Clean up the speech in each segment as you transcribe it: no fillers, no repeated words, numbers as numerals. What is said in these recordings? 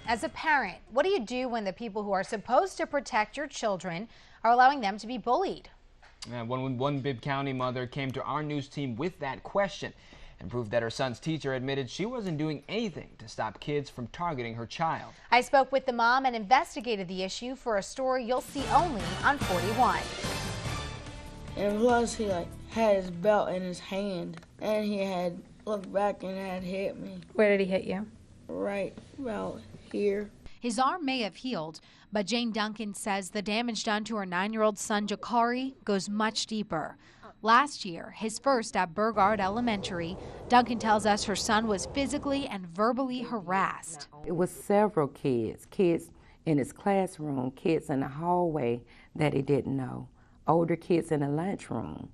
As a parent, what do you do when the people who are supposed to protect your children are allowing them to be bullied? One Bibb County mother came to our news team with that question and proved that her son's teacher admitted she wasn't doing anything to stop kids from targeting her child. I spoke with the mom and investigated the issue for a story you'll see only on 41. And plus he had his belt in his hand and he had looked back and had hit me. Where did he hit you? Right about here. His arm may have healed, but Jane Duncan says the damage done to her 9-year-old son Jakari goes much deeper. Last year, his first at Burgard Elementary, Duncan tells us her son was physically and verbally harassed. It was several kids in his classroom, kids in the hallway that he didn't know, older kids in the lunchroom.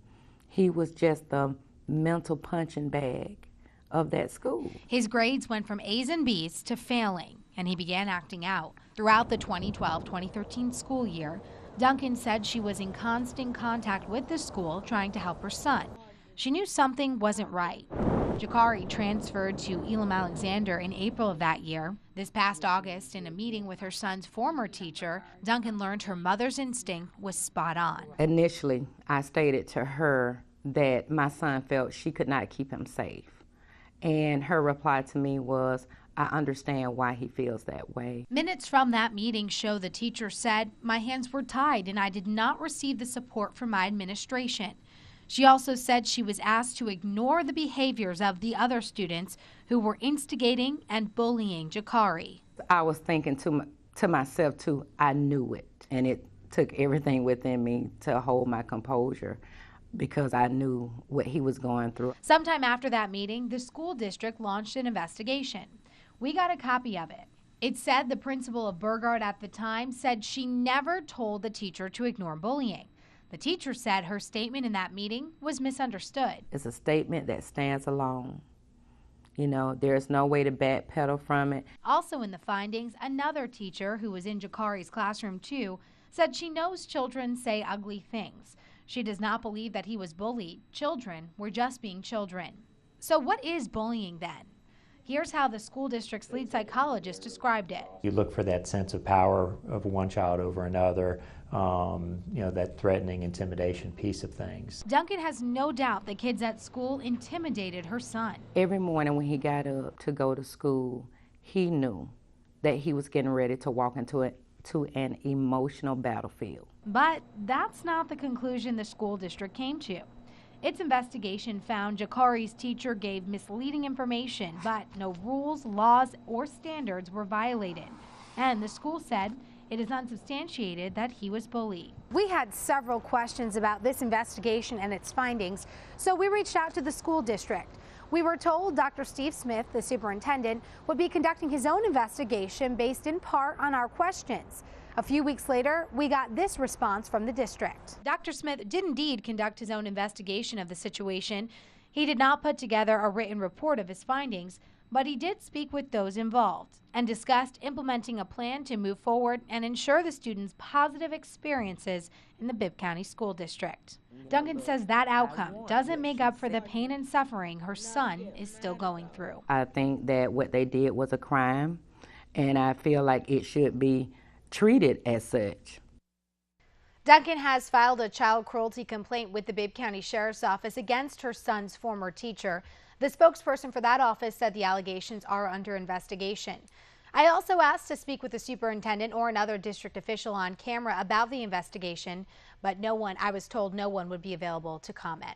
He was just the mental punching bag of that school. His grades went from A's and B's to failing, and he began acting out. Throughout the 2012-2013 school year, Duncan said she was in constant contact with the school trying to help her son. She knew something wasn't right. Jakari transferred to Elam Alexander in April of that year. This past August, in a meeting with her son's former teacher, Duncan learned her mother's instinct was spot on. Initially, I stated to her that my son felt she could not keep him safe. And her reply to me was, I understand why he feels that way. Minutes from that meeting show the teacher said, "My hands were tied and I did not receive the support from my administration." She also said she was asked to ignore the behaviors of the other students who were instigating and bullying Jakari. I was thinking to myself too, I knew it, and it took everything within me to hold my composure, because I knew what he was going through. Sometime after that meeting, the school district launched an investigation. We got a copy of it. It said the principal of Burgard at the time said she never told the teacher to ignore bullying. The teacher said her statement in that meeting was misunderstood. It's a statement that stands alone. You know, there's no way to backpedal from it. Also in the findings, another teacher who was in Jakari's classroom too said she knows children say ugly things. She does not believe that he was bullied. Children were just being children. So what is bullying then? Here's how the school district's lead psychologist described it. You look for that sense of power of one child over another, that threatening intimidation piece of things. Duncan has no doubt the kids at school intimidated her son. Every morning when he got up to go to school, he knew that he was getting ready to walk into an emotional battlefield. But that's not the conclusion the school district came to. Its investigation found Jakari's teacher gave misleading information, but no rules, laws, or standards were violated. And the school said it is unsubstantiated that he was bullied. We had several questions about this investigation and its findings, so we reached out to the school district. We were told Dr. Steve Smith, the superintendent, would be conducting his own investigation based in part on our questions. A few weeks later, we got this response from the district. Dr. Smith did indeed conduct his own investigation of the situation. He did not put together a written report of his findings, but he did speak with those involved and discussed implementing a plan to move forward and ensure the students' positive experiences in the Bibb County School District. Duncan says that outcome doesn't make up for the pain and suffering her son is still going through. I think that what they did was a crime, and I feel like it should be treated as such. Duncan has filed a child cruelty complaint with the Bibb County Sheriff's Office against her son's former teacher. The spokesperson for that office said the allegations are under investigation. I also asked to speak with the superintendent or another district official on camera about the investigation, but I was told no one would be available to comment.